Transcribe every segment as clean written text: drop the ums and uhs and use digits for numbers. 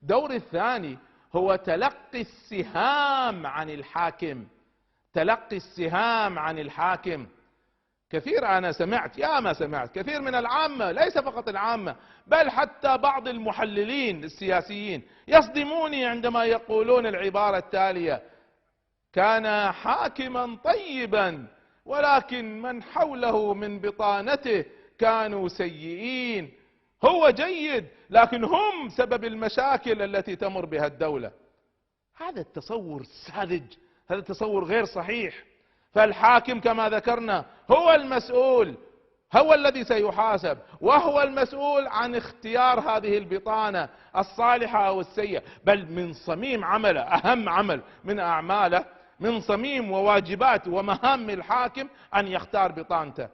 الدور الثاني هو تلقي السهام عن الحاكم. تلقي السهام عن الحاكم. كثير أنا سمعت، يا ما سمعت كثير من العامة، ليس فقط العامة بل حتى بعض المحللين السياسيين يصدموني عندما يقولون العبارة التالية: كان حاكما طيبا ولكن من حوله من بطانته كانوا سيئين. هو جيد لكن هم سبب المشاكل التي تمر بها الدولة. هذا التصور ساذج، هذا التصور غير صحيح. فالحاكم كما ذكرنا هو المسؤول، هو الذي سيحاسب، وهو المسؤول عن اختيار هذه البطانة الصالحة أو السيئة. بل من صميم عمله، أهم عمل من أعماله، من صميم وواجبات ومهام الحاكم أن يختار بطانته.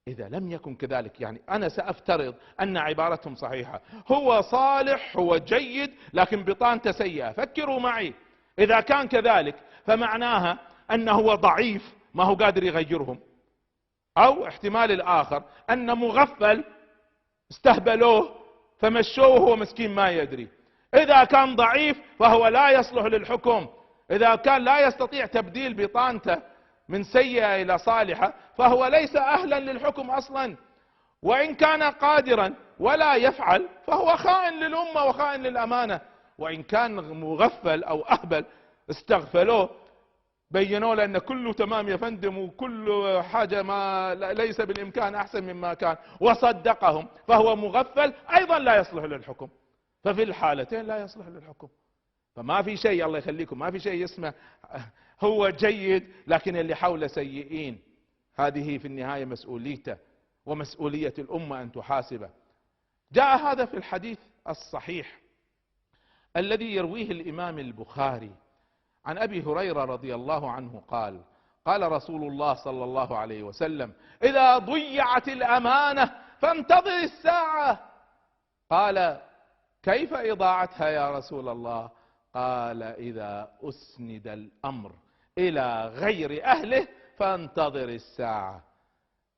إذا لم يكن كذلك، يعني أنا سأفترض أن عبارتهم صحيحة، هو صالح، هو جيد، لكن بطانته سيئة. فكروا معي، إذا كان كذلك فمعناها أنه هو ضعيف ما هو قادر يغيرهم، أو احتمال الآخر أن مغفل استهبلوه فمشوه وهو مسكين ما يدري. إذا كان ضعيف فهو لا يصلح للحكم. إذا كان لا يستطيع تبديل بطانته من سيئة إلى صالحة فهو ليس أهلا للحكم أصلا. وإن كان قادرا ولا يفعل فهو خائن للأمة وخائن للأمانة. وإن كان مغفل أو أهبل استغفلوه، بينوا له أن كله تمام يا فندم وكل حاجة ما ليس بالإمكان أحسن مما كان، وصدقهم، فهو مغفل أيضا لا يصلح للحكم. ففي الحالتين لا يصلح للحكم. فما في شيء، الله يخليكم، ما في شيء اسمه هو جيد لكن اللي حوله سيئين. هذه في النهاية مسؤوليته ومسؤولية الأمة أن تحاسبه. جاء هذا في الحديث الصحيح الذي يرويه الإمام البخاري عن أبي هريرة رضي الله عنه قال: قال رسول الله صلى الله عليه وسلم: إذا ضيعت الأمانة فانتظر الساعة. قال: كيف إضاعتها يا رسول الله؟ قال: إذا أسند الأمر إلى غير أهله فانتظر الساعة.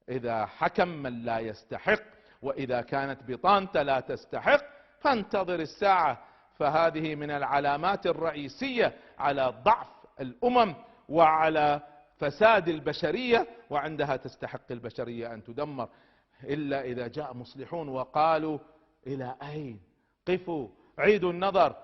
إذا حكم من لا يستحق، وإذا كانت بطانته لا تستحق، فانتظر الساعة. فهذه من العلامات الرئيسية على ضعف الأمم وعلى فساد البشرية، وعندها تستحق البشرية أن تدمر. إلا إذا جاء مصلحون وقالوا: إلى أين؟ قفوا، عيدوا النظر،